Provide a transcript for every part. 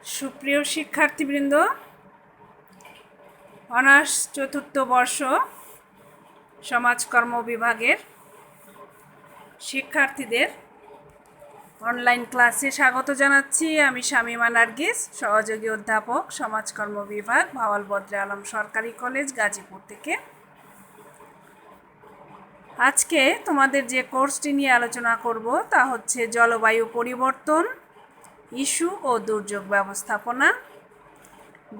সুপ্রিয় শিক্ষার্থীবৃন্দ, অনার্স চতুর্থ বর্ষ সমাজকর্ম বিভাগের শিক্ষার্থীদের অনলাইন ক্লাসে স্বাগত জানাচ্ছি। আমি শামীমা নার্গিস, সহযোগী অধ্যাপক, সমাজকর্ম বিভাগ, ভাওয়াল বদরে আলম সরকারি কলেজ, গাজীপুর থেকে। আজকে তোমাদের যে কোর্সটি নিয়ে আলোচনা করব তা হচ্ছে জলবায়ু পরিবর্তন, ইস্যু ও দুর্যোগ ব্যবস্থাপনা।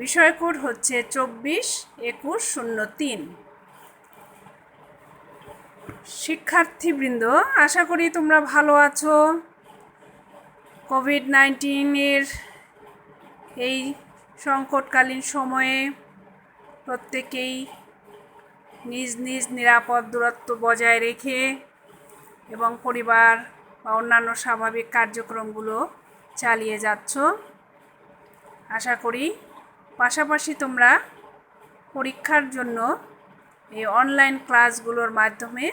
বিষয় কোড হচ্ছে 24-21-03। শিক্ষার্থীবৃন্দ, আশা করি তোমরা ভালো আছো। কোভিড-19 এই সংকটকালীন সময়ে প্রত্যেকেই নিজ নিজ নিরাপদ দূরত্ব বজায় রেখে এবং পরিবার বা অন্যান্য স্বাভাবিক কার্যক্রমগুলো চালিয়ে যাচ্ছ। আশা করি পাশাপাশি তোমরা পরীক্ষার জন্য এই অনলাইন ক্লাসগুলোর মাধ্যমে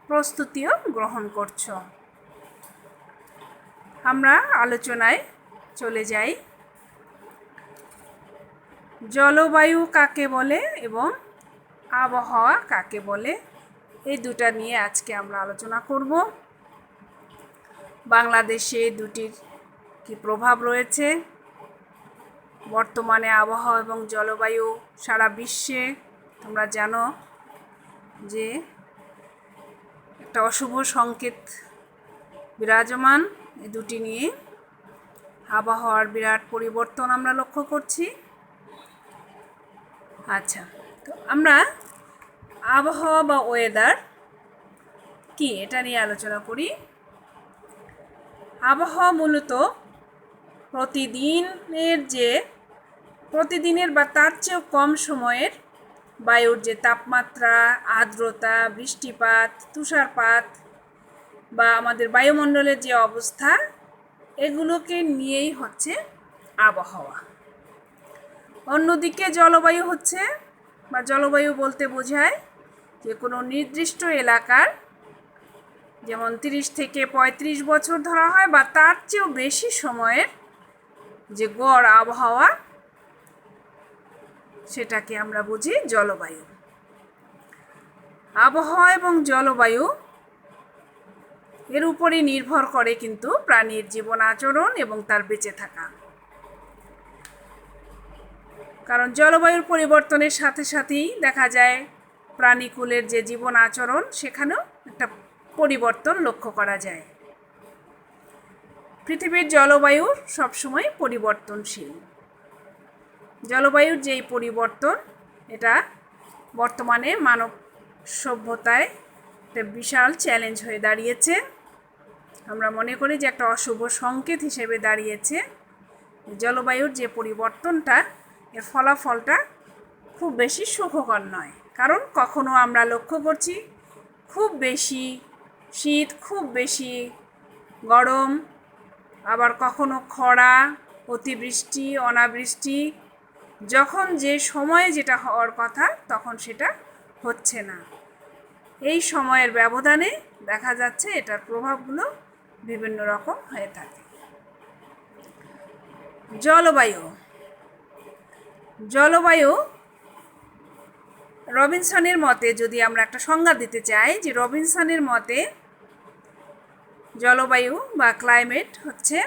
প্রস্তুতিও গ্রহণ করছো। আমরা আলোচনায় চলে যাই। জলবায়ু কাকে বলে এবং আবহাওয়া কাকে বলে, এই দুটা নিয়ে আজকে আমরা আলোচনা করব। বাংলাদেশে দুটির কি প্রভাব রয়েছে, বর্তমানে আবহাওয়া এবং জলবায়ু সারা বিশ্বে তোমরা জানো যে একটা অশুভ সংকেত বিরাজমান। এই দুটি নিয়ে আবহাওয়ার বিরাট পরিবর্তন আমরা লক্ষ্য করছি। আচ্ছা, তো আমরা আবহাওয়া বা ওয়েদার কি এটা নিয়ে আলোচনা করি। আবহাওয়া মূলত প্রতিদিনের বা তার চেয়েও কম সময়ের বায়ুর যে তাপমাত্রা, আর্দ্রতা, বৃষ্টিপাত, তুষারপাত বা আমাদের বায়ুমণ্ডলের যে অবস্থা, এগুলোকে নিয়েই হচ্ছে আবহাওয়া। অন্যদিকে জলবায়ু হচ্ছে বা জলবায়ু বলতে বোঝায় যে কোনো নির্দিষ্ট এলাকার, যেমন 30 থেকে 35 বছর ধরা হয় বা তার চেয়েও বেশি সময়ের যে গড় আবহাওয়া, সেটাকে আমরা বুঝি জলবায়ু। আবহাওয়া এবং জলবায়ু এর উপরই নির্ভর করে কিন্তু প্রাণীর জীবন আচরণ এবং তার বেঁচে থাকা। কারণ জলবায়ুর পরিবর্তনের সাথে সাথেই দেখা যায় প্রাণীকুলের যে জীবন আচরণ, সেখানেও একটা পরিবর্তন লক্ষ্য করা যায়। পৃথিবীর জলবায়ু সবসময় পরিবর্তনশীল। জলবায়ুর যেই পরিবর্তন, এটা বর্তমানে মানব সভ্যতায় একটা বিশাল চ্যালেঞ্জ হয়ে দাঁড়িয়েছে। আমরা মনে করি যে একটা অশুভ সংকেত হিসেবে দাঁড়িয়েছে। জলবায়ুর যে পরিবর্তনটা, এর ফলাফলটা খুব বেশি সুখকর নয়। কারণ কখনো আমরা লক্ষ্য করছি খুব বেশি শীত, খুব বেশি গরম, আবার কখনো খরা, অতিবৃষ্টি, অনাবৃষ্টি। যখন যে সময়ে যেটা হওয়ার কথা তখন সেটা হচ্ছে না। এই সময়ের ব্যবধানে দেখা যাচ্ছে এটার প্রভাবগুলো বিভিন্ন রকম হয়ে থাকে। জলবায়ু রবিনসনের মতে, যদি আমরা একটা সংজ্ঞা দিতে চাই, যে রবিনসনের মতে জলবায়ু বা ক্লাইমেট হচ্ছে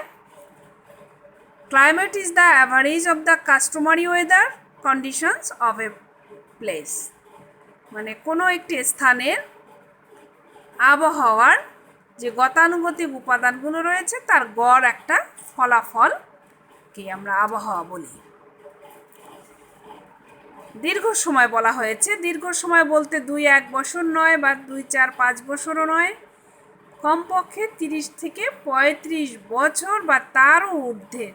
climate is the average of the customary weather conditions of a place. মানে কোনো একটি স্থানের আবহাওয়ার যে গতানুগতিক উপাদানগুলো রয়েছে, তার গড় একটা ফলাফলকে আমরা আবহাওয়া বলি। দীর্ঘ সময় বলা হয়েছে। দীর্ঘ সময় বলতে 2-1 বছর নয়, বা 2-4-5 বছরও নয়, কমপক্ষে 30 থেকে 35 বছর বা তারও ঊর্ধ্বে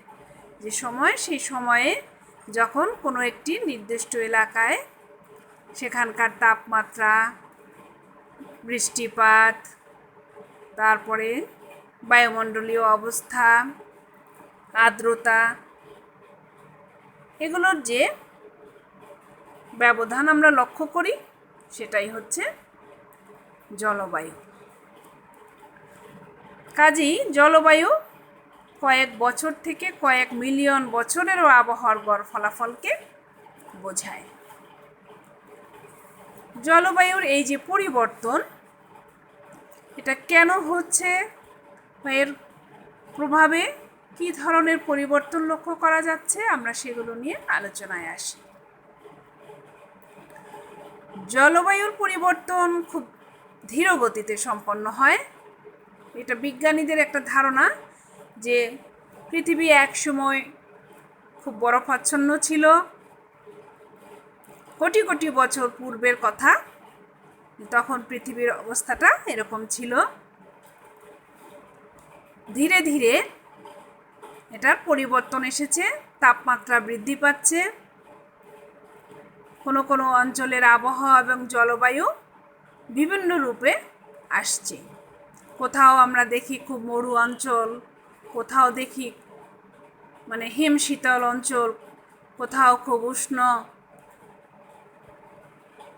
যে সময়, সেই সময়ে যখন কোনো একটি নির্দিষ্ট এলাকায় সেখানকার তাপমাত্রা, বৃষ্টিপাত, তারপরে বায়ুমণ্ডলীয় অবস্থা, আর্দ্রতা, এগুলোর যে ব্যবধান আমরা লক্ষ্য করি, সেটাই হচ্ছে জলবায়ু। কাজেই জলবায়ু কয়েক বছর থেকে কয়েক মিলিয়ন বছরেরও আবহাওয়ার গড় ফলাফলকে বোঝায়। জলবায়ুর এই যে পরিবর্তন, এটা কেন হচ্ছে, এর প্রভাবে কী ধরনের পরিবর্তন লক্ষ্য করা যাচ্ছে, আমরা সেগুলো নিয়ে আলোচনায় আসি। জলবায়ুর পরিবর্তন খুব ধীর গতিতে সম্পন্ন হয়। এটা বিজ্ঞানীদের একটা ধারণা যে পৃথিবী একসময় খুব বরফাচ্ছন্ন ছিল। কোটি কোটি বছর পূর্বের কথা, তখন পৃথিবীর অবস্থাটা এরকম ছিল। ধীরে ধীরে এটার পরিবর্তন এসেছে, তাপমাত্রা বৃদ্ধি পাচ্ছে। কোনো কোনো অঞ্চলের আবহাওয়া এবং জলবায়ু বিভিন্ন রূপে আসছে। কোথাও আমরা দেখি খুব মরু অঞ্চল, কোথাও দেখি মানে হিমশীতল অঞ্চল, কোথাও খুব উষ্ণ।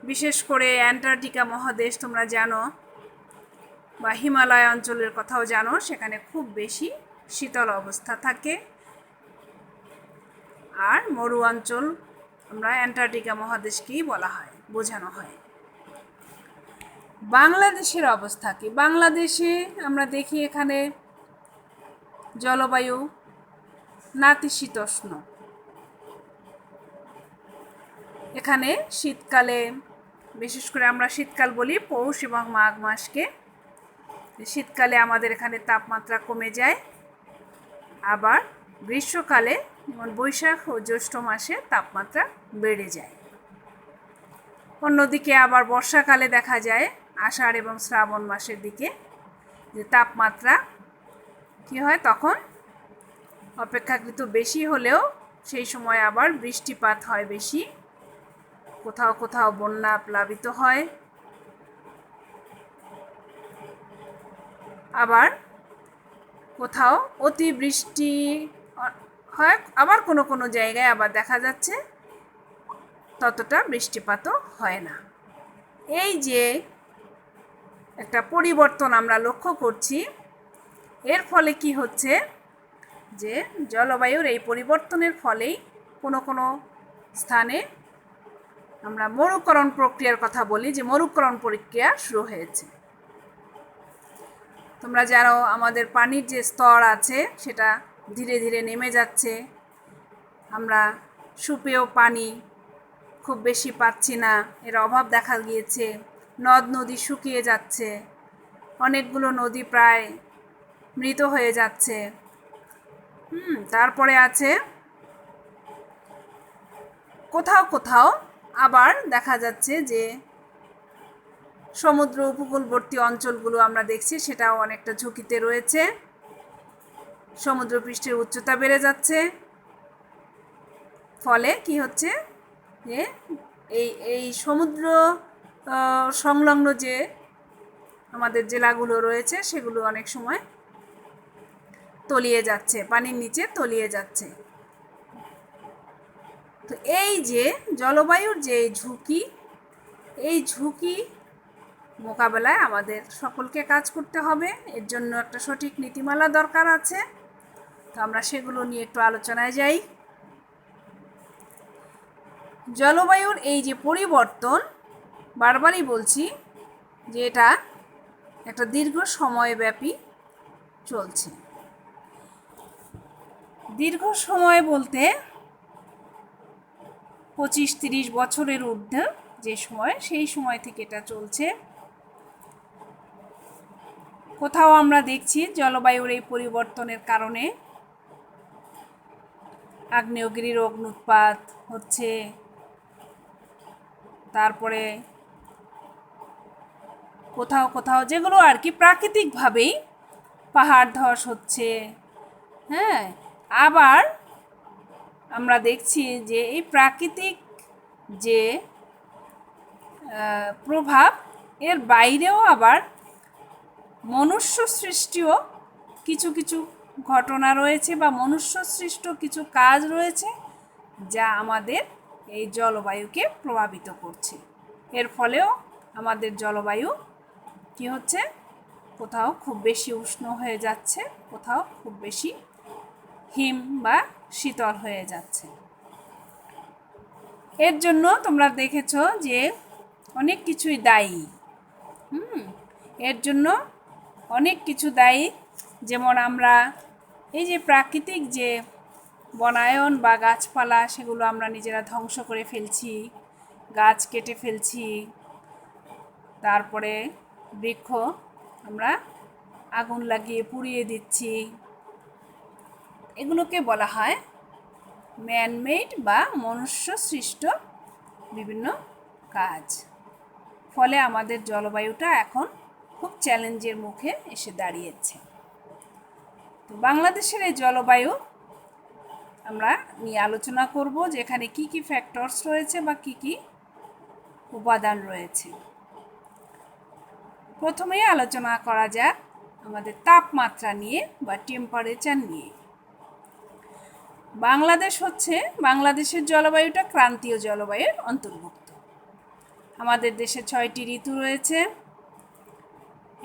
বিশেষ করে অ্যান্টার্কটিকা মহাদেশ তোমরা জানো, বা হিমালয় অঞ্চলের কথাও জানো, সেখানে খুব বেশি শীতল অবস্থা থাকে। আর মরু অঞ্চল আমরা অ্যান্টার্কটিকা মহাদেশকেই বলা হয়, বোঝানো হয়। বাংলাদেশের অবস্থা কি? বাংলাদেশে আমরা দেখি এখানে জলবায়ু নাতিশীতোষ্ণ। এখানে শীতকালে, বিশেষ করে আমরা শীতকাল বলি পৌষ এবং মাঘ মাসকে, শীতকালে আমাদের এখানে তাপমাত্রা কমে যায়। আবার গ্রীষ্মকালে যেমন বৈশাখ ও জ্যৈষ্ঠ মাসে তাপমাত্রা বেড়ে যায়। অন্যদিকে আবার বর্ষাকালে দেখা যায় আষাঢ় এবং শ্রাবণ মাসের দিকে যে তাপমাত্রা কী হয়, তখন অপেক্ষাকৃত বেশি হলেও সেই সময় আবার বৃষ্টিপাত হয় বেশি, কোথাও কোথাও বন্যা প্লাবিত হয়। আবার কোথাও অতিবৃষ্টি হয়, আবার কোনো কোনো জায়গায় আবার দেখা যাচ্ছে ততটা বৃষ্টিপাতও হয় না। এই যে একটা পরিবর্তন আমরা লক্ষ্য করছি, এর ফলে কি হচ্ছে যে জলবায়ুর এই পরিবর্তনের ফলেই কোনো কোনো স্থানে আমরা মরুকরণ প্রক্রিয়ার কথা বলি, যে মরুকরণ প্রক্রিয়া শুরু হয়েছে। তোমরা জানো আমাদের পানির যে স্তর আছে সেটা ধীরে ধীরে নেমে যাচ্ছে। আমরা সুপেয় পানি খুব বেশি পাচ্ছি না, এর অভাব দেখা গিয়েছে। নদ নদী শুকিয়ে যাচ্ছে, অনেকগুলো নদী প্রায় মৃত হয়ে যাচ্ছে। তারপরে আছে কোথাও কোথাও আবার দেখা যাচ্ছে যে সমুদ্র উপকূলবর্তী অঞ্চলগুলো আমরা দেখছি সেটাও অনেকটা ঝুঁকিতে রয়েছে। সমুদ্রপৃষ্ঠের উচ্চতা বেড়ে যাচ্ছে, ফলে কি হচ্ছে যে এই সমুদ্র সংলগ্ন যে আমাদের জেলাগুলো রয়েছে সেগুলো অনেক সময় তলিয়ে যাচ্ছে, পানির নিচে তলিয়ে যাচ্ছে। তো এই যে জলবায়ুর যে ঝুঁকি, এই ঝুঁকি মোকাবেলায় আমাদের সকলকে কাজ করতে হবে। এর জন্য একটা সঠিক নীতিমালা দরকার আছে। তো আমরা সেগুলো নিয়ে একটু আলোচনায় যাই। জলবায়ুর এই যে পরিবর্তন, বারবারই বলছি যে এটা একটা দীর্ঘ সময়ব্যাপী চলছে। দীর্ঘ সময় বলতে 25-30 বছরের ঊর্ধ্বে যে সময়, সেই সময় থেকে এটা চলছে। কোথাও আমরা দেখছি জলবায়ুর এই পরিবর্তনের কারণে আগ্নেয়গিরির অগ্ন্যুৎপাত হচ্ছে, তারপরে কোথাও কোথাও যেগুলো আর কি প্রাকৃতিকভাবেই পাহাড় ধস হচ্ছে। আবার আমরা দেখছি যে এই প্রাকৃতিক যে প্রভাব, এর বাইরেও আবার মনুষ্য সৃষ্টিও কিছু কিছু ঘটনা রয়েছে বা মনুষ্য সৃষ্ট কিছু কাজ রয়েছে যা আমাদের এই জলবায়ুকে প্রভাবিত করছে। এর ফলেও আমাদের জলবায়ু কি হচ্ছে, কোথাও খুব বেশি উষ্ণ হয়ে যাচ্ছে, কোথাও খুব বেশি হিম বা শীতল হয়ে যাচ্ছে। এর জন্য তোমরা দেখেছো যে অনেক কিছুই দায়ী। এর জন্য অনেক কিছু দায়ী, যেমন আমরা এই যে প্রাকৃতিক যে বনায়ন বা গাছপালা সেগুলো আমরা নিজেরা ধ্বংস করে ফেলছি, গাছ কেটে ফেলছি, তারপরে বৃক্ষ আমরা আগুন লাগিয়ে পুড়িয়ে দিচ্ছি। এগুলোকে বলা হয় ম্যানমেড বা মনুষ্য সৃষ্ট বিভিন্ন কাজ। ফলে আমাদের জলবায়ুটা এখন খুব চ্যালেঞ্জের মুখে এসে দাঁড়িয়েছে। তো বাংলাদেশের এই জলবায়ু আমরা নিয়ে আলোচনা করব যে এখানে কী কী ফ্যাক্টরস রয়েছে বা কী কী উপাদান রয়েছে। প্রথমেই আলোচনা করা যাক আমাদের তাপমাত্রা নিয়ে বা টেম্পারেচার নিয়ে। বাংলাদেশের জলবায়ুটা ক্রান্তীয় জলবায়ুর অন্তর্ভুক্ত। আমাদের দেশে 6টি ঋতু রয়েছে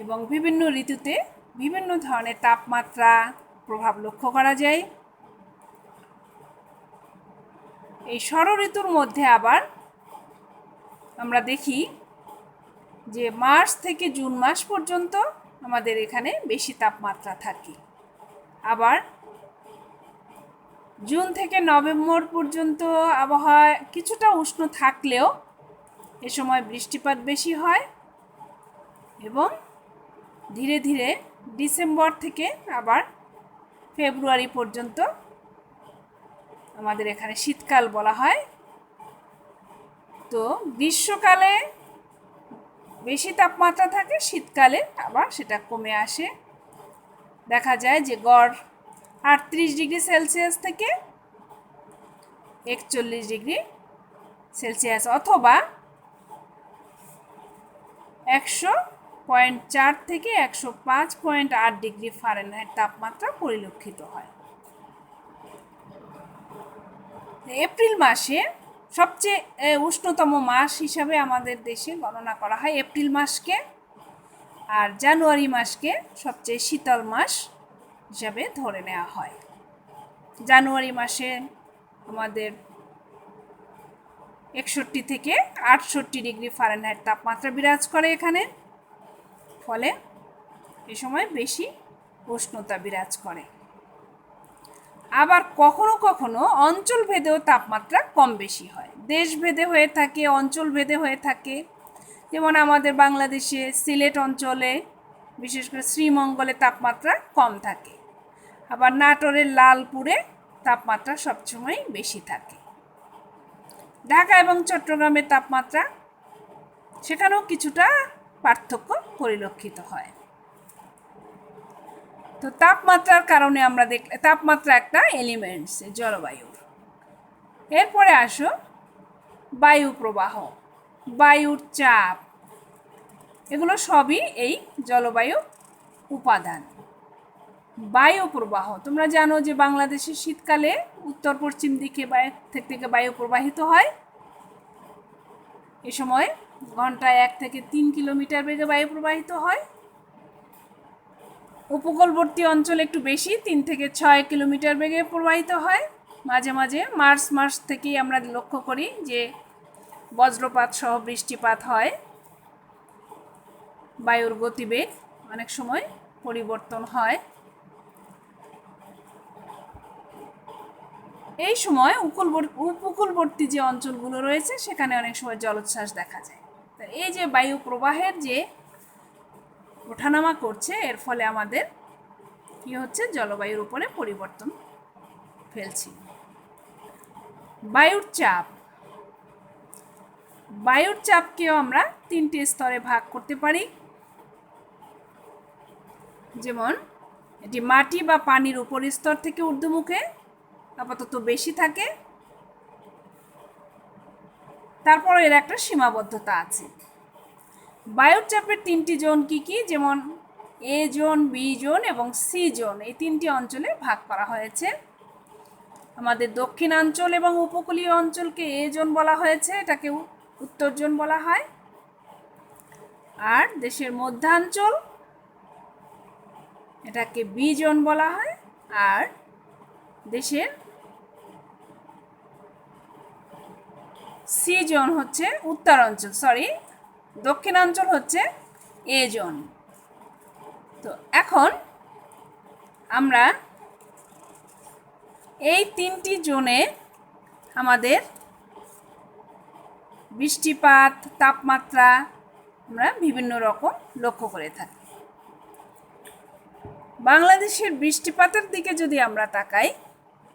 এবং বিভিন্ন ঋতুতে বিভিন্ন ধরনের তাপমাত্রা প্রভাব লক্ষ্য করা যায়। এই ষড় ঋতুর মধ্যে আবার আমরা দেখি যে মার্চ থেকে জুন মাস পর্যন্ত আমাদের এখানে বেশি তাপমাত্রা থাকে। আবার জুন থেকে নভেম্বর পর্যন্ত আবহাওয়া কিছুটা উষ্ণ থাকলেও এ সময় বৃষ্টিপাত বেশি হয় এবং ধীরে ধীরে ডিসেম্বর থেকে আবার ফেব্রুয়ারি পর্যন্ত আমাদের এখানে শীতকাল বলা হয়। তো গ্রীষ্মকালে বেশি তাপমাত্রা থাকে, শীতকালে আবার সেটা কমে আসে। দেখা যায় যে গড় 38 ডিগ্রি সেলসিয়াস থেকে 41 ডিগ্রি সেলসিয়াস অথবা 100.4 থেকে 105.8 ডিগ্রি ফারেনহাইট তাপমাত্রা পরিলক্ষিত হয়। এপ্রিল মাসে সবচেয়ে উষ্ণতম মাস হিসাবে আমাদের দেশে গণনা করা হয় এপ্রিল মাসকে, আর জানুয়ারি মাসকে সবচেয়ে শীতল মাস হিসাবে ধরে নেওয়া হয়। জানুয়ারি মাসে আমাদের 61 থেকে 68 ডিগ্রি ফারেনহাইট তাপমাত্রা বিরাজ করে এখানে, ফলে এ সময় বেশি উষ্ণতা বিরাজ করে। আবার কখনো কখনো অঞ্চল ভেদেও তাপমাত্রা কম বেশি হয়, দেশ ভেদে হয়ে থাকে, অঞ্চল ভেদে হয়ে থাকে। যেমন আমাদের বাংলাদেশে সিলেট অঞ্চলে বিশেষ করে শ্রীমঙ্গলে তাপমাত্রা কম থাকে, আবার নাটোরের লালপুরে তাপমাত্রা সবসময় বেশি থাকে। ঢাকা এবং চট্টগ্রামের তাপমাত্রা সেখানেও কিছুটা পার্থক্য পরিলক্ষিত হয়। তো তাপমাত্রার কারণে আমরা দেখলে তাপমাত্রা একটা এলিমেন্টস জলবায়ুর। এরপরে আসো বায়ু প্রবাহ, বায়ুর চাপ, এগুলো সবই এই জলবায়ু উপাদান। বায়ু প্রবাহ, তোমরা জানো যে বাংলাদেশের শীতকালে উত্তর পশ্চিম দিকে থেকে বায়ু প্রবাহিত হয়। এ সময় ঘন্টায় 1 থেকে 3 কিলোমিটার বেগে বায়ু প্রবাহিত হয়। উপকূলবর্তী অঞ্চলে একটু বেশি, 3 থেকে 6 কিলোমিটার বেগে প্রবাহিত হয়। মাঝে মাঝে মার্চ মাস থেকেই আমরা লক্ষ্য করি যে বজ্রপাত সহ বৃষ্টিপাত হয়। বায়ুর গতিবেগ অনেক সময় পরিবর্তন হয়। এই সময় উপকূলবর্তী যে অঞ্চলগুলো রয়েছে সেখানে অনেক সময় জলোচ্ছ্বাস দেখা যায়। এই যে বায়ু প্রবাহের যে ওঠানামা করছে, এর ফলে আমাদের কি হচ্ছে, জলবায়ুর উপরে পরিবর্তন ফেলছি। বায়ুর চাপ, বায়ুর চাপকেও আমরা 3টে স্তরে ভাগ করতে পারি। যেমন এটি মাটি বা পানির উপরিস্তর থেকে ঊর্ধ্বমুখে আপাতত বেশি থাকে, তারপর এর একটা সীমাবদ্ধতা আছে। বায়ুর চাপের 3টি জোন কি কি, যেমন এ জোন, বি জোন এবং সি জোন, এই 3টি অঞ্চলে ভাগ করা হয়েছে। আমাদের দক্ষিণাঞ্চল এবং উপকূলীয় অঞ্চলকে এ জোন বলা হয়েছে, এটাকে উত্তর জোন বলা হয়। আর দেশের মধ্যাঞ্চল, এটাকে বি জোন বলা হয়। আর দেশের সি জোন হচ্ছে উত্তরাঞ্চল, দক্ষিণাঞ্চল হচ্ছে এ জোন। তো এখন আমরা এই 3টি জোনে আমাদের বৃষ্টিপাত, তাপমাত্রা আমরা বিভিন্ন রকম লক্ষ্য করে থাকি। বাংলাদেশের বৃষ্টিপাতের দিকে যদি আমরা তাকাই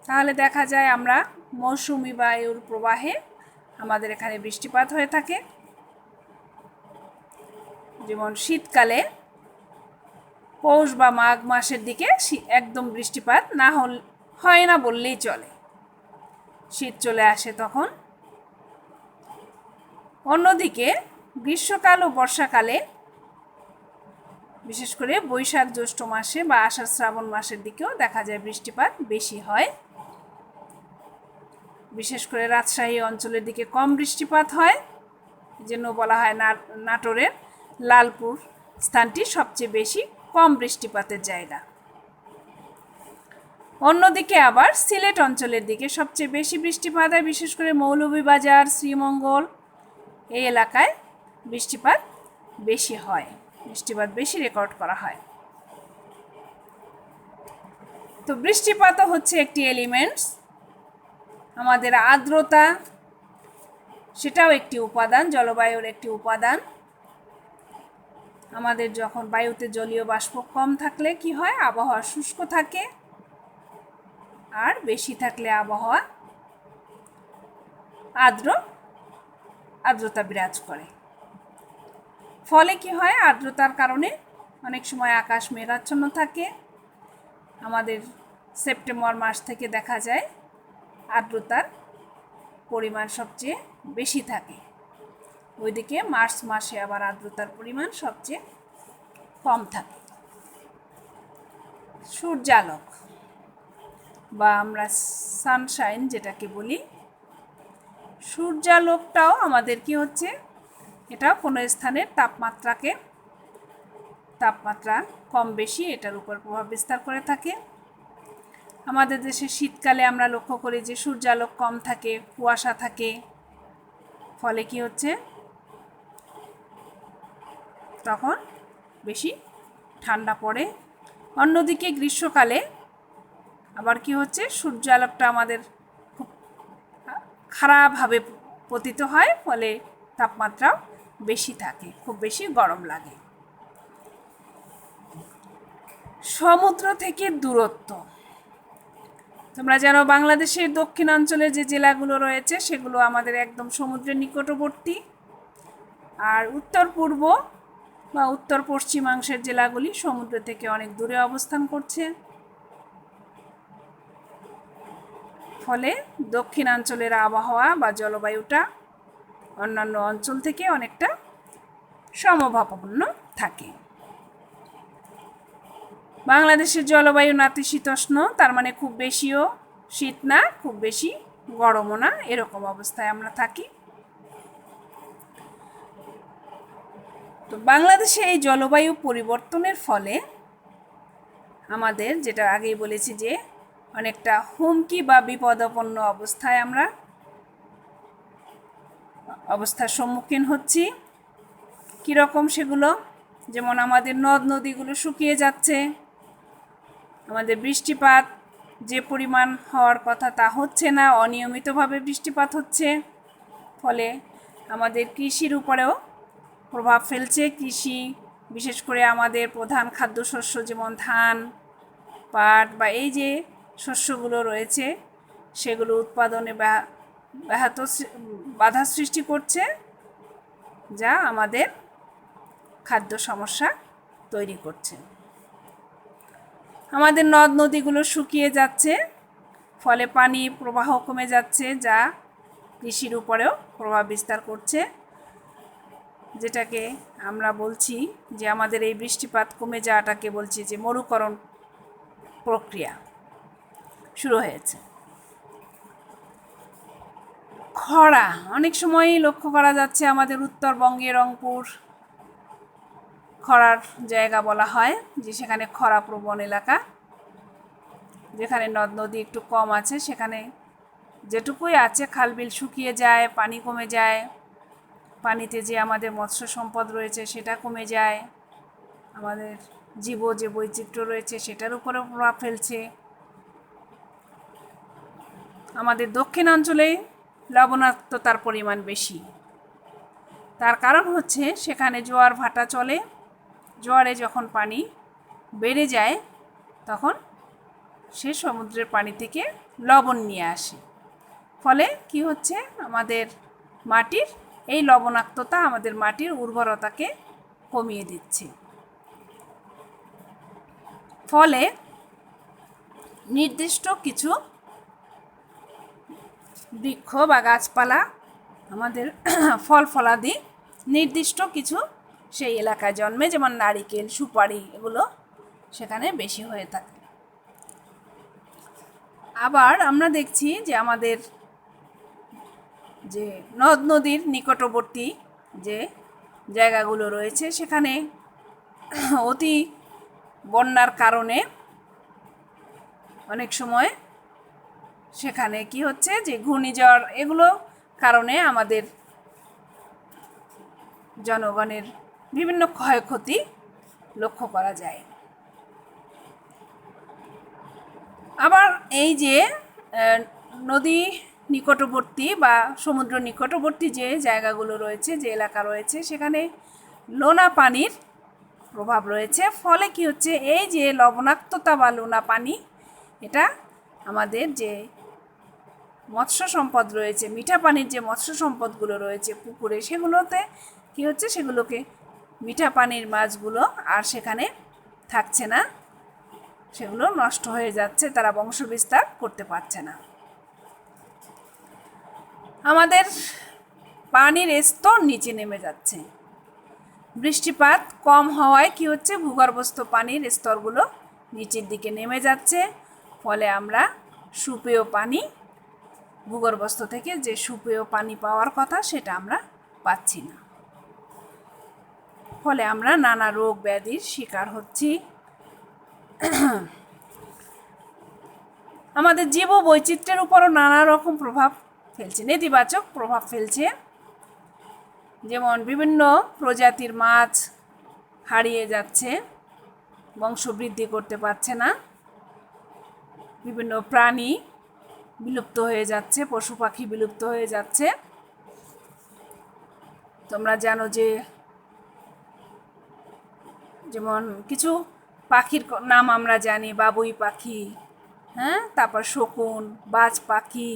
তাহলে দেখা যায় আমরা মৌসুমি বায়ুর প্রবাহে আমাদের এখানে বৃষ্টিপাত হয়ে থাকে। যেমন শীতকালে পৌষ বা মাঘ মাসের দিকে একদম বৃষ্টিপাত হয় না বললেই চলে, শীত চলে আসে তখন। অন্যদিকে গ্রীষ্মকাল ও বর্ষাকালে বিশেষ করে বৈশাখ জ্যৈষ্ঠ মাসে বা আষাঢ় শ্রাবণ মাসের দিকেও দেখা যায় বৃষ্টিপাত বেশি হয়। বিশেষ করে রাজশাহী অঞ্চলের দিকে কম বৃষ্টিপাত হয়, জন্য বলা হয় নাটোরের লালপুর স্থানটি সবচেয়ে বেশি কম বৃষ্টিপাতের জায়গা। অন্যদিকে আবার সিলেট অঞ্চলের দিকে সবচেয়ে বেশি বৃষ্টিপাত হয়, বিশেষ করে মৌলভীবাজার, শ্রীমঙ্গল এই এলাকায় বৃষ্টিপাত বেশি হয়, বৃষ্টিপাত বেশি রেকর্ড করা হয়। তো বৃষ্টিপাতও হচ্ছে একটি এলিমেন্টস। আমাদের আর্দ্রতা সেটাও একটি উপাদান, জলবায়ুর একটি উপাদান। আমাদের যখন বায়ুতে জলীয় বাষ্প কম থাকলে কি হয়, আবহাওয়া শুষ্ক থাকে, আর বেশি থাকলে আবহাওয়া আর্দ্রতা বিরাজ করে। ফলে কি হয়, আর্দ্রতার কারণে অনেক সময় আকাশ মেঘাচ্ছন্ন থাকে। আমাদের সেপ্টেম্বর মাস থেকে দেখা যায় আর্দ্রতার পরিমাণ সবচেয়ে বেশি থাকে, ওইদিকে মার্চ মাসে আবার আর্দ্রতার পরিমাণ সবচেয়ে কম থাকে। সূর্যালোক বা আমরা সানশাইন যেটাকে বলি, সূর্যালোকটাও আমাদের কি হচ্ছে, এটাও কোনো স্থানের তাপমাত্রা কম বেশি এটার উপর প্রভাব বিস্তার করে থাকে। আমাদের দেশে শীতকালে আমরা লক্ষ্য করি যে সূর্যালোক কম থাকে, কুয়াশা থাকে, ফলে কি হচ্ছে, তখন বেশি ঠান্ডা পড়ে। অন্যদিকে গ্রীষ্মকালে আবার কি হচ্ছে, সূর্যালোকটা আমাদের খুব খারাপভাবে পতিত হয়, ফলে তাপমাত্রাও বেশি থাকে, খুব বেশি গরম লাগে। সমুদ্র থেকে দূরত্ব, তোমরা জানো বাংলাদেশের দক্ষিণাঞ্চলে যে জেলাগুলো রয়েছে সেগুলো আমাদের একদম সমুদ্রের নিকটবর্তী, আর উত্তর পূর্ব বা উত্তর পশ্চিমাংশের জেলাগুলি সমুদ্র থেকে অনেক দূরে অবস্থান করছে। ফলে দক্ষিণাঞ্চলের আবহাওয়া বা জলবায়ুটা অন্যান্য অঞ্চল থেকে অনেকটা সমভাবাপন্ন থাকে। বাংলাদেশের জলবায়ু নাতিশীতোষ্ণ, তার মানে খুব বেশিও শীত না, খুব বেশি গরমও না, এরকম অবস্থায় আমরা থাকি। তো বাংলাদেশে এই জলবায়ু পরিবর্তনের ফলে আমাদের, যেটা আগেই বলেছি যে অনেকটা হুমকি বা বিপদাপন্ন অবস্থার সম্মুখীন হচ্ছি। কীরকম সেগুলো, যেমন আমাদের নদ নদীগুলো শুকিয়ে যাচ্ছে, আমাদের বৃষ্টিপাত যে পরিমাণ হওয়ার কথা তা হচ্ছে না, অনিয়মিতভাবে বৃষ্টিপাত হচ্ছে, ফলে আমাদের কৃষির উপরেও প্রভাব ফেলছে। কৃষি, বিশেষ করে আমাদের প্রধান খাদ্যশস্য যেমন ধান, পাট বা এই যে শস্যগুলো রয়েছে সেগুলো উৎপাদনে বাধা সৃষ্টি করছে, যা আমাদের খাদ্য সমস্যা তৈরি করছে। আমাদের নদ নদীগুলো শুকিয়ে যাচ্ছে, ফলে পানি প্রবাহ কমে যাচ্ছে, যা কৃষির উপরেও প্রভাব বিস্তার করছে। যেটাকে আমরা বলছি যে আমাদের এই বৃষ্টিপাত কমে যাওয়াটাকে বলছি যে মরুকরণ প্রক্রিয়া শুরু হয়েছে। খরা অনেক সময়ই লক্ষ্য করা যাচ্ছে আমাদের উত্তরবঙ্গে, রংপুর খরার জায়গা বলা হয়, যে সেখানে খরা প্রবণ এলাকা, যেখানে নদ নদী একটু কম আছে সেখানে যেটুকুই আছে খালবিল শুকিয়ে যায়, পানি কমে যায়, পানিতে যে আমাদের মৎস্য সম্পদ রয়েছে সেটা কমে যায়, আমাদের যে বৈচিত্র্য রয়েছে সেটার উপরেও প্রভাব ফেলছে। আমাদের দক্ষিণাঞ্চলে লবণাক্ততার পরিমাণ বেশি, তার কারণ হচ্ছে সেখানে জোয়ার ভাটা চলে, জোয়ারে যখন পানি বেড়ে যায় তখন সে সমুদ্রের পানি থেকে লবণ নিয়ে আসে, ফলে কি হচ্ছে আমাদের মাটির এই লবণাক্ততা আমাদের মাটির উর্বরতাকে কমিয়ে দিচ্ছে। ফলে নির্দিষ্ট কিছু বৃক্ষ বা গাছপালা আমাদের ফল ফলাদি নির্দিষ্ট কিছু সেই এলাকায় জন্মে, যেমন নারিকেল, সুপারি, এগুলো সেখানে বেশি হয়ে থাকে। আবার আমরা দেখছি যে আমাদের যে নদ নদীর নিকটবর্তী যে জায়গাগুলো রয়েছে সেখানে অতি বন্যার কারণে অনেক সময় সেখানে কি হচ্ছে যে ঘূর্ণিঝড়, এগুলো কারণে আমাদের জনগণের বিভিন্ন ক্ষয়ক্ষতি লক্ষ্য করা যায়। আবার এই যে নদী নিকটবর্তী বা সমুদ্র নিকটবর্তী যে জায়গাগুলো রয়েছে, যে এলাকা রয়েছে, সেখানে লোনা পানির প্রভাব রয়েছে। ফলে কি হচ্ছে, এই যে লবণাক্ততা বা লোনা পানি, এটা আমাদের যে মৎস্য সম্পদ রয়েছে, মিঠা পানির যে মৎস্য সম্পদগুলো রয়েছে পুকুরে, সেগুলোতে কি হচ্ছে, সেগুলোকে মিঠা পানির মাছগুলো আর সেখানে থাকছে না, সেগুলো নষ্ট হয়ে যাচ্ছে, তারা বংশবিস্তার করতে পারছে না। আমাদের পানির স্তর নিচে নেমে যাচ্ছে, বৃষ্টিপাত কম হওয়ায় কি হচ্ছে, ভূগর্ভস্থ পানির স্তরগুলো নিচের দিকে নেমে যাচ্ছে। ফলে আমরা সুপেয় পানি, ভূগর্ভস্থ থেকে যে সুপেয় পানি পাওয়ার কথা সেটা আমরা পাচ্ছি না। ফলে আমরা নানা রোগ ব্যাধির শিকার হচ্ছি। আমাদের জীব বৈচিত্র্যের উপরও নানা রকম প্রভাব ফেলছে, নেতিবাচক প্রভাব ফেলছে। যেমন বিভিন্ন প্রজাতির মাছ হারিয়ে যাচ্ছে, বংশবৃদ্ধি করতে পারছে না, বিভিন্ন প্রাণী বিলুপ্ত হয়ে যাচ্ছে, পশু পাখি বিলুপ্ত হয়ে যাচ্ছে। তোমরা জানো যে যেমন কিছু পাখির নাম আমরা জানি, বাবুই পাখি, হ্যাঁ, তারপর শকুন, বাজ পাখি,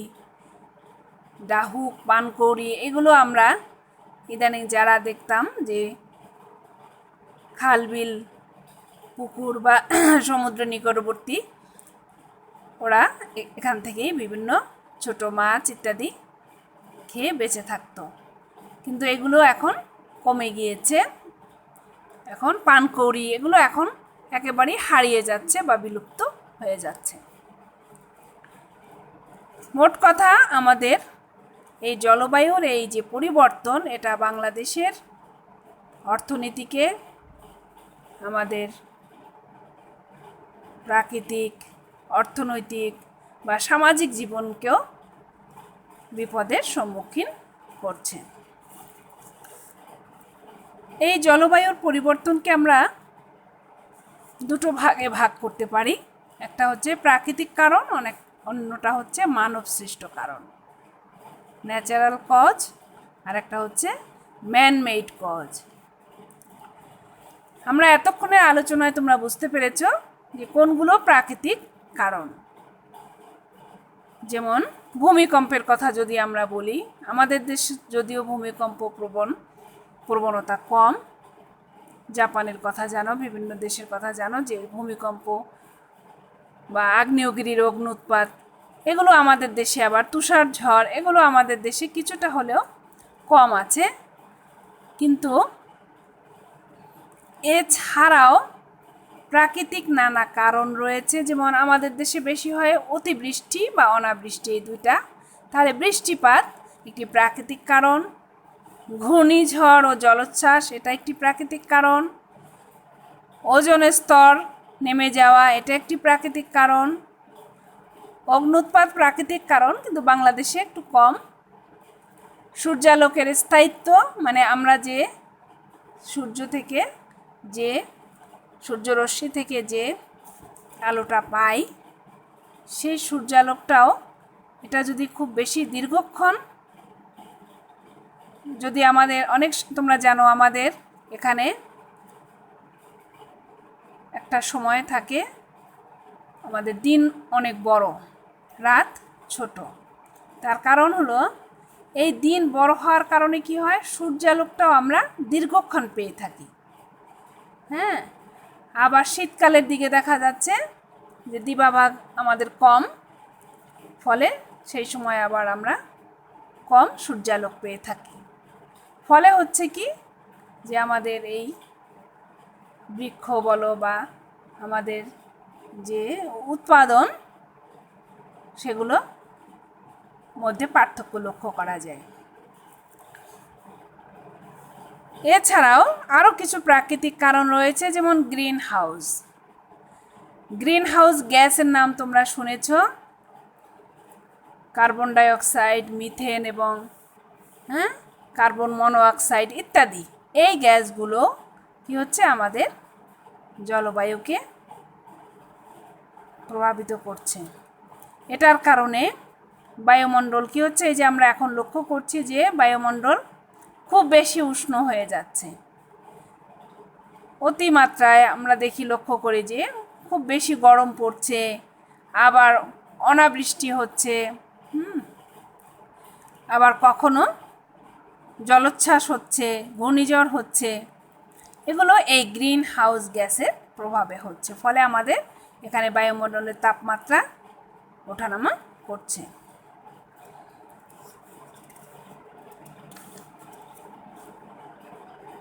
ডাহুক, পানকৌড়ি, এগুলো আমরা ইদানিং যারা দেখতাম যে খালবিল, পুকুর বা সমুদ্র নিকটবর্তী, ওরা এখান থেকেই বিভিন্ন ছোট মাছ ইত্যাদি খেয়ে বেঁচে থাকতো, কিন্তু এগুলো এখন কমে গিয়েছে। এখন পানকৌড়ি, এগুলো এখন একেবারেই হারিয়ে যাচ্ছে বা বিলুপ্ত হয়ে যাচ্ছে। মোট কথা, আমাদের এই জলবায়ুর এই যে পরিবর্তন, এটা বাংলাদেশের অর্থনীতিকে, আমাদের প্রাকৃতিক, অর্থনৈতিক বা সামাজিক জীবনকেও বিপদের সম্মুখীন করছে। এই জলবায়ুর পরিবর্তনকে আমরা দুটো ভাগে ভাগ করতে পারি, একটা হচ্ছে প্রাকৃতিক কারণ, অন্যটা হচ্ছে মানব সৃষ্ট কারণ, ন্যাচারাল কজ, আর একটা হচ্ছে ম্যান মেড কজ। আমরা এতক্ষণে আলোচনায় তোমরা বুঝতে পেরেছ যে কোনগুলো প্রাকৃতিক কারণ। যেমন ভূমিকম্পের কথা যদি আমরা বলি, আমাদের দেশ যদিও ভূমিকম্প প্রবণতা কম, জাপানের কথা জানো, বিভিন্ন দেশের কথা জানো যে ভূমিকম্প বা আগ্নেয়গিরির অগ্ন্যুৎপাত, এগুলো আমাদের দেশে, আবার তুষার ঝড়, এগুলো আমাদের দেশে কিছুটা হলেও কম আছে। কিন্তু এছাড়াও প্রাকৃতিক নানা কারণ রয়েছে, যেমন আমাদের দেশে বেশি হয় অতিবৃষ্টি বা অনাবৃষ্টি, এই দুইটা। তাহলে বৃষ্টিপাত একটি প্রাকৃতিক কারণ, ঘূর্ণিঝড় ও জলোচ্ছ্বাস এটা একটি প্রাকৃতিক কারণ, ওজোন স্তর নেমে যাওয়া এটা একটি প্রাকৃতিক কারণ, অগ্ন্যুৎপাত প্রাকৃতিক কারণ, কিন্তু বাংলাদেশে একটু কম। সূর্যালোকের স্থায়িত্ব, মানে আমরা যে সূর্য থেকে যে সূর্যরশ্মি থেকে যে আলোটা পাই, সেই সূর্যালোকটাও এটা যদি খুব বেশি দীর্ঘক্ষণ, যদি আমাদের অনেক, তোমরা জানো আমাদের এখানে একটা সময় থাকে, আমাদের দিন অনেক বড়, রাত ছোট। তার কারণ হলো এই দিন বড় হওয়ার কারণে কি হয়, সূর্যালোকটাও আমরা দীর্ঘক্ষণ পেয়ে থাকি। হ্যাঁ, আবার শীতকালের দিকে দেখা যাচ্ছে যে দিবাভাগ আমাদের কম, ফলে সেই সময় আবার আমরা কম সূর্যালোক পেয়ে থাকি। ফলে হচ্ছে কি, যে আমাদের এই বৃক্ষ বলো বা আমাদের যে উৎপাদন, সেগুলো মধ্যে পার্থক্য লক্ষ্য করা যায়। এছাড়াও আরও কিছু প্রাকৃতিক কারণ রয়েছে, যেমন গ্রিন হাউস। গ্রিন হাউস গ্যাসের নাম তোমরা শুনেছ, কার্বন ডাইঅক্সাইড, মিথেন এবং কার্বন মনোঅক্সাইড ইত্যাদি। এই গ্যাসগুলো কি হচ্ছে, আমাদের জলবায়ুকে প্রভাবিত করছে। এটার কারণে বায়ুমণ্ডল কি হচ্ছে, এই যে আমরা এখন লক্ষ্য করছি যে বায়ুমণ্ডল খুব বেশি উষ্ণ হয়ে যাচ্ছে। অতিমাত্রায় আমরা দেখি, লক্ষ্য করি যে খুব বেশি গরম পড়ছে, আবার অনাবৃষ্টি হচ্ছে, আবার কখনো জলোচ্ছ্বাস হচ্ছে, ঘূর্ণিঝড় হচ্ছে। এগুলো এই গ্রিন হাউস গ্যাসের প্রভাবে হচ্ছে। ফলে আমাদের এখানে বায়ুমণ্ডলের তাপমাত্রা ওঠানামা করছে।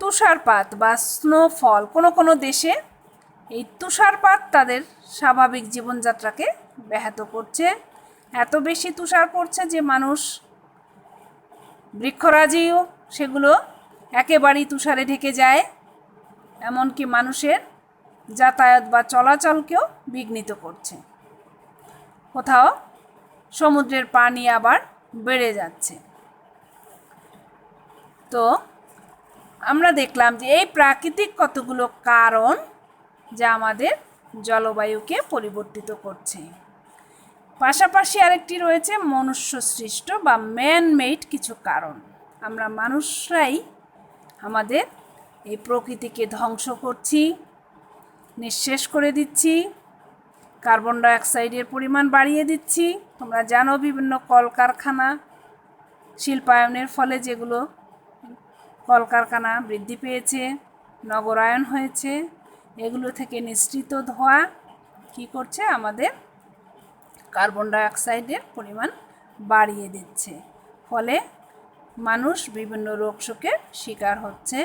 তুষারপাত বা স্নোফল, কোনো কোনো দেশে এই তুষারপাত তাদের স্বাভাবিক জীবনযাত্রাকে ব্যাহত করছে। এত বেশি তুষার পড়ছে যে মানুষ, বৃক্ষরাজিও সেগুলো একেবারেই তুষারে ঢেকে যায়, এমনকি মানুষের যাতায়াত বা চলাচলকেও বিঘ্নিত করছে। কোথাও সমুদ্রের পানি আবার বেড়ে যাচ্ছে। তো আমরা দেখলাম যে এই প্রাকৃতিক কতগুলো কারণ যা আমাদের জলবায়ুকে পরিবর্তিত করছে। পাশাপাশি আরেকটি রয়েছে মনুষ্য সৃষ্ট বা ম্যান মেড কিছু কারণ। আমরা মানুষরাই আমাদের এই প্রকৃতিকে ধ্বংস করছি, নিঃশেষ করে দিচ্ছি, কার্বন ডাইঅক্সাইডের পরিমাণ বাড়িয়ে দিচ্ছি। তোমরা জানো বিভিন্ন কলকারখানা, শিল্পায়নের ফলে যেগুলো কলকারখানা বৃদ্ধি পেয়েছে, নগরায়ন হয়েছে, এগুলো থেকে নিঃসৃত ধোঁয়া কী করছে, আমাদের কার্বন ডাইঅক্সাইডের পরিমাণ বাড়িয়ে দিচ্ছে। ফলে মানুষ বিভিন্ন রোগ শোকের শিকার হচ্ছে।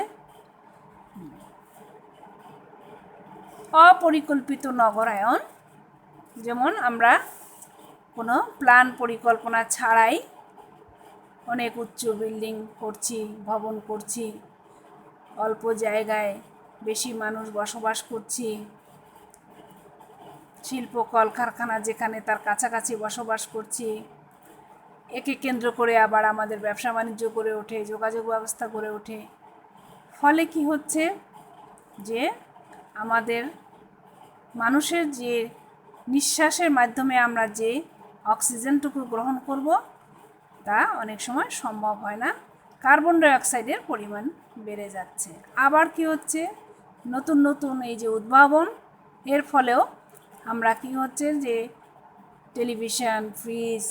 অপরিকল্পিত নগরায়ন, যেমন আমরা কোনো প্ল্যান পরিকল্পনা ছাড়াই অনেক উচ্চ বিল্ডিং করছি, ভবন করছি, অল্প জায়গায় বেশি মানুষ বসবাস করছি, শিল্প কলকারখানা যেখানে তার কাছাকাছি বসবাস করছি, একে কেন্দ্র করে আবার আমাদের ব্যবসা বাণিজ্য গড়ে ওঠে, যোগাযোগ ব্যবস্থা গড়ে ওঠে। ফলে কি হচ্ছে, যে আমাদের মানুষের যে নিঃশ্বাসের মাধ্যমে আমরা যে অক্সিজেনটুকু গ্রহণ করব, তা অনেক সময় সম্ভব হয় না, কার্বন ডাইঅক্সাইডের পরিমাণ বেড়ে যাচ্ছে। আবার কি হচ্ছে, নতুন নতুন এই যে উদ্ভাবন, এর ফলেও আমরা কি হচ্ছে, যে টেলিভিশন, ফ্রিজ,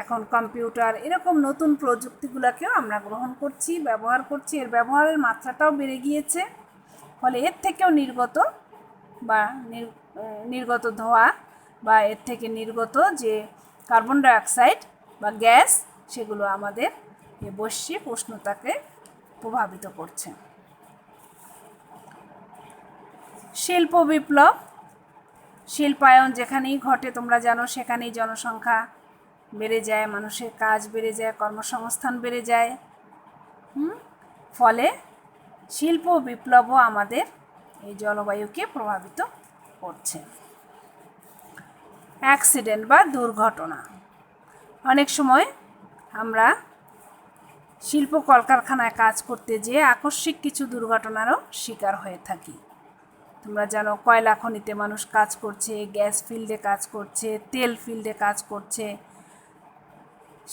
এখন কম্পিউটার, এরকম নতুন প্রযুক্তিগুলোকেও আমরা গ্রহণ করছি, ব্যবহার করছি, এর ব্যবহারের মাত্রাটাও বেড়ে গিয়েছে। ফলে এর থেকেও নির্গত বা নির্গত ধোঁয়া বা এর থেকে নির্গত যে কার্বন ডাইঅক্সাইড বা গ্যাস, সেগুলো আমাদের এই বৈশ্বিক উষ্ণতাকে প্রভাবিত করছে। শিল্প বিপ্লব, শিল্পায়ন যেখানেই ঘটে তোমরা জানো, সেখানেই জনসংখ্যা বেড়ে যায়, মানুষের কাজ বেড়ে যায়, কর্মসংস্থান বেড়ে যায়। ফলে শিল্প বিপ্লবও আমাদের এই জলবায়ুকে প্রভাবিত করছে। অ্যাক্সিডেন্ট বা দুর্ঘটনা। অনেক সময় আমরা শিল্প কলকারখানায় কাজ করতে যেয়ে আকস্মিক কিছু দুর্ঘটনারও শিকার হয়ে থাকি। তোমরা জানো কয়লা খনিতে মানুষ কাজ করছে, গ্যাস ফিল্ডে কাজ করছে, তেল ফিল্ডে কাজ করছে।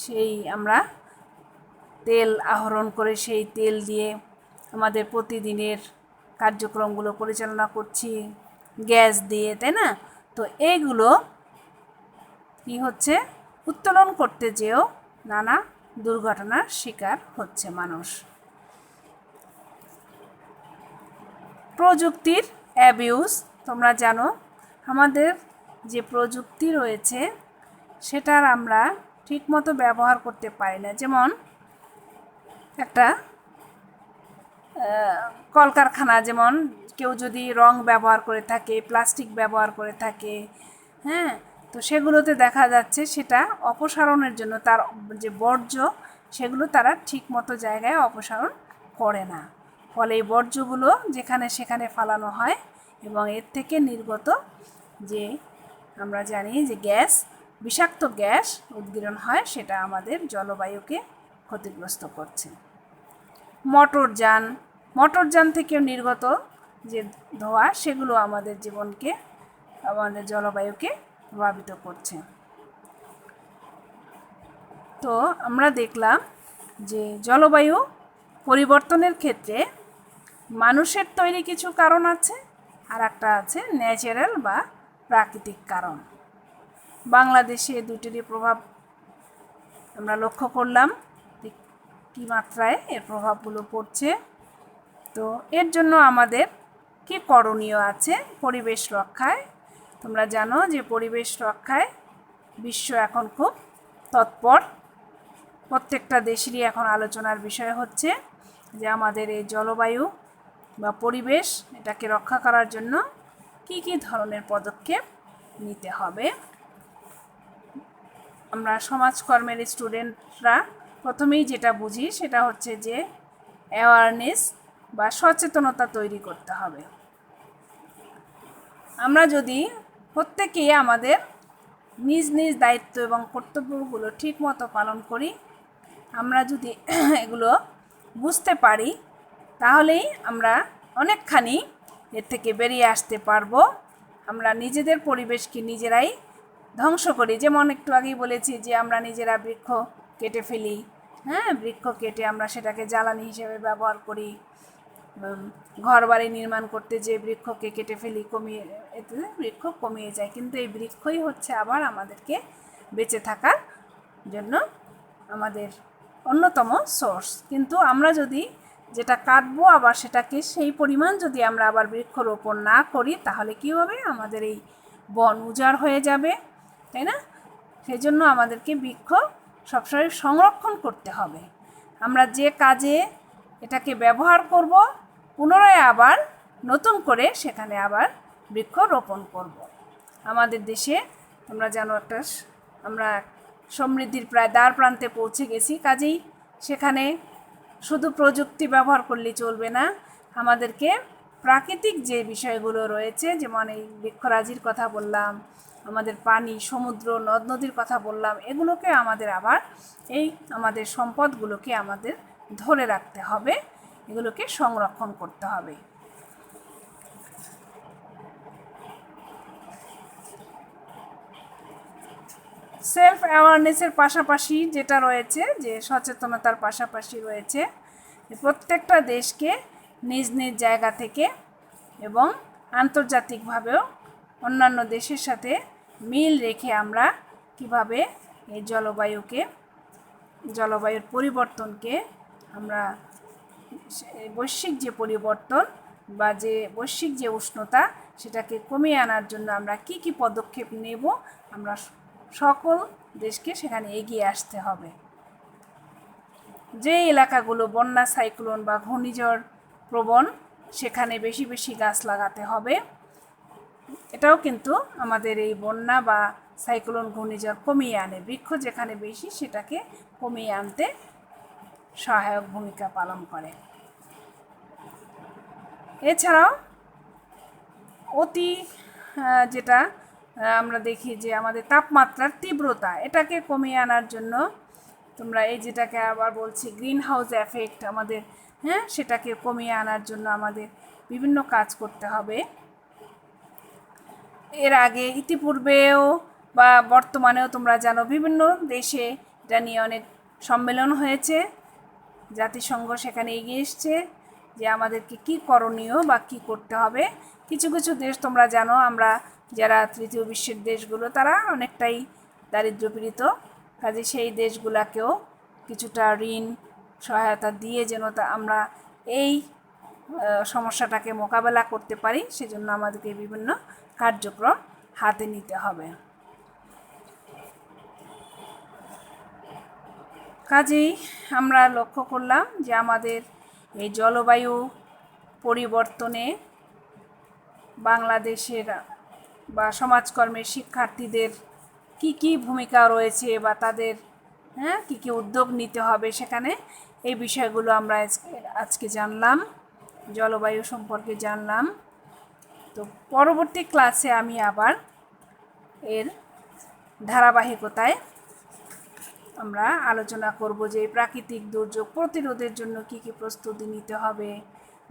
সেই আমরা তেল আহরণ করে সেই তেল দিয়ে আমাদের প্রতিদিনের কার্যক্রমগুলো পরিচালনা করছি গ্যাস দিয়ে, তাই না? তো এইগুলো কি হচ্ছে, উত্তোলন করতে যেও নানা দুর্ঘটনার শিকার হচ্ছে মানুষ। প্রযুক্তির অ্যাবিউজ, তোমরা জানো আমাদের যে প্রযুক্তি রয়েছে সেটার আমরা ঠিকমতো ব্যবহার করতে পারি না। যেমন একটা কলকারখানা, যেমন কেউ যদি রং ব্যবহার করে থাকে, প্লাস্টিক ব্যবহার করে থাকে, হ্যাঁ, তো সেগুলোতে দেখা যাচ্ছে সেটা অপসারণের জন্য তার যে বর্জ্য সেগুলো তারা ঠিকমতো জায়গায় অপসারণ করে না। ফলে এই বর্জ্যগুলো যেখানে সেখানে ফালানো হয় এবং এর থেকে নির্গত যে আমরা জানি যে গ্যাস, বিষাক্ত গ্যাস উদ্গীরণ হয়, সেটা আমাদের জলবায়ুকে ক্ষতিগ্রস্ত করছে। মোটরযান থেকেও নির্গত যে ধোঁয়া সেগুলো আমাদের জীবনকে, আমাদের জলবায়ুকে প্রভাবিত করছে। তো আমরা দেখলাম যে জলবায়ু পরিবর্তনের ক্ষেত্রে মানুষের তৈরি কিছু কারণ আছে, আর একটা আছে ন্যাচারাল বা প্রাকৃতিক কারণ। বাংলাদেশে দুটিরই প্রভাব আমরা লক্ষ্য করলাম কী মাত্রায় এর প্রভাবগুলো পড়ছে। তো এর জন্য আমাদের কি করণীয় আছে পরিবেশ রক্ষায়? তোমরা জানো যে পরিবেশ রক্ষায় বিশ্ব এখন খুব তৎপর। প্রত্যেকটা দেশেরই এখন আলোচনার বিষয় হচ্ছে যে আমাদের এই জলবায়ু বা পরিবেশ এটাকে রক্ষা করার জন্য কি কি ধরনের পদক্ষেপ নিতে হবে। আমরা সমাজকর্মের স্টুডেন্টরা প্রথমেই যেটা বুঝি সেটা হচ্ছে যে অ্যাওয়ারনেস বা সচেতনতা তৈরি করতে হবে। আমরা যদি প্রত্যেকেই আমাদের নিজ নিজ দায়িত্ব এবং কর্তব্যগুলো ঠিকমতো পালন করি, আমরা যদি এগুলো বুঝতে পারি, তাহলেই আমরা অনেকখানি এর থেকে বেরিয়ে আসতে পারবো। আমরা নিজেদের পরিবেশকে নিজেরাই ধ্বংস করি। যেমন একটু আগেই বলেছি যে আমরা নিজেরা বৃক্ষ কেটে ফেলি, হ্যাঁ, বৃক্ষ কেটে আমরা সেটাকে জ্বালানি হিসেবে ব্যবহার করি। ঘর বাড়ি নির্মাণ করতে যে বৃক্ষকে কেটে ফেলি, কমিয়ে, এতে বৃক্ষ কমিয়ে যায়, কিন্তু এই বৃক্ষই হচ্ছে আবার আমাদেরকে বেঁচে থাকার জন্য আমাদের অন্যতম সোর্স। কিন্তু আমরা যদি যেটা কাটবো আবার সেটাকে সেই পরিমাণ যদি আমরা আবার বৃক্ষরোপণ না করি, তাহলে কী হবে, আমাদের এই বন উজাড় হয়ে যাবে, তাই না? সেই জন্য আমাদেরকে বৃক্ষ সবসময় সংরক্ষণ করতে হবে। আমরা যে কাজে এটাকে ব্যবহার করব, পুনরায় আবার নতুন করে সেখানে আবার বৃক্ষ রোপণ করব। আমাদের দেশে তোমরা জানো আমরা সমৃদ্ধির প্রায় দ্বার প্রান্তে পৌঁছে গেছি। কাজেই সেখানে শুধু প্রযুক্তি ব্যবহার করলেই চলবে না, আমাদেরকে প্রাকৃতিক যে বিষয়গুলো রয়েছে, যেমন এই বৃক্ষরাজির কথা বললাম, আমাদের পানি, সমুদ্র, নদ নদীর কথা বললাম, এগুলোকে আমাদের আবার এই আমাদের সম্পদগুলোকে আমাদের ধরে রাখতে হবে, এগুলোকে সংরক্ষণ করতে হবে। সেলফ অ্যাওয়ারনেসের পাশাপাশি যেটা রয়েছে, যে সচেতনতার পাশাপাশি রয়েছে প্রত্যেকটা দেশকে নিজ নিজ জায়গা থেকে এবং আন্তর্জাতিকভাবেও অন্যান্য দেশের সাথে মিল রেখে আমরা কিভাবে এই জলবায়ুর পরিবর্তনকে আমরা বৈশ্বিক যে পরিবর্তন বা যে বৈশ্বিক যে উষ্ণতা সেটাকে কমিয়ে আনার জন্য আমরা কি কি পদক্ষেপ নেব, আমরা সকল দেশকে সেখানে এগিয়ে আসতে হবে। যে এলাকাগুলো বন্যা, সাইক্লোন বা ঘূর্ণিঝড় প্রবণ, সেখানে বেশি বেশি গাছ লাগাতে হবে। এটাও কিন্তু আমাদের এই বন্যা বা সাইক্লোন, ঘূর্ণিঝড় কমিয়ে আনে। বৃক্ষ যেখানে বেশি সেটাকে কমিয়ে আনতে সহায়ক ভূমিকা পালন করে। এছাড়াও যেটা আমরা দেখি যে আমাদের তাপমাত্রার তীব্রতা এটাকে কমিয়ে আনার জন্য তোমরা এই যেটাকে আবার বলছি গ্রিন হাউস এফেক্ট আমাদের, হ্যাঁ, সেটাকে কমিয়ে আনার জন্য আমাদের বিভিন্ন কাজ করতে হবে। এর আগে ইতিপূর্বেও বা বর্তমানেও তোমরা জানো বিভিন্ন দেশে এটা নিয়ে অনেক সম্মেলন হয়েছে, জাতিসংঘ সেখানে এগিয়ে এসছে যে আমাদেরকে কী করণীয় বা কী করতে হবে। কিছু কিছু দেশ তোমরা জানো, আমরা যারা তৃতীয় বিশ্বের দেশগুলো তারা অনেকটাই দারিদ্র্যপীড়িত, কাজে সেই দেশগুলোকেও কিছুটা ঋণ সহায়তা দিয়ে যেন আমরা এই সমস্যাটাকে মোকাবেলা করতে পারি, সেজন্য আমাদেরকে বিভিন্ন কার্যক্রম হাতে নিতে হবে। কাজেই আমরা লক্ষ্য করলাম যে আমাদের এই জলবায়ু পরিবর্তনে বাংলাদেশের বা সমাজকর্মের শিক্ষার্থীদের কি কি ভূমিকা রয়েছে বা তাদের কি কি উদ্যোগ নিতে হবে, সেখানে এই বিষয়গুলো আমরা আজকে জানলাম, জলবায়ু সম্পর্কে জানলাম। তো পরবর্তী ক্লাসে আমি আবার এর ধারাবাহিকতায় আমরা আলোচনা করব যে প্রাকৃতিক দুর্যোগ প্রতিরোধের জন্য কি কি প্রস্তুতি নিতে হবে,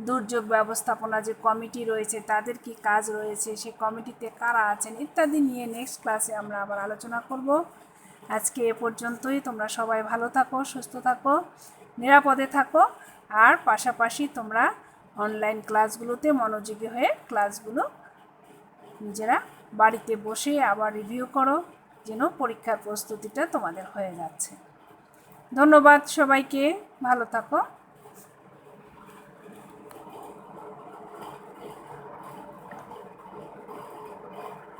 দুর্যোগ ব্যবস্থাপনা যে কমিটি রয়েছে তাদের কি কাজ রয়েছে, সেই কমিটিতে কারা আছেন ইত্যাদি নিয়ে নেক্সট ক্লাসে আমরা আবার আলোচনা করব। আজকে এ পর্যন্তই। তোমরা সবাই ভালো থাকো, সুস্থ থাকো, নিরাপদে থাকো, আর পাশাপাশি তোমরা অনলাইন ক্লাসগুলোতে মনোযোগী হয়ে ক্লাসগুলো নিজেরা বাড়িতে বসে আবার রিভিউ করো, যেন পরীক্ষার প্রস্তুতিটা তোমাদের হয়ে যাচ্ছে। ধন্যবাদ সবাইকে, ভালো থাকো।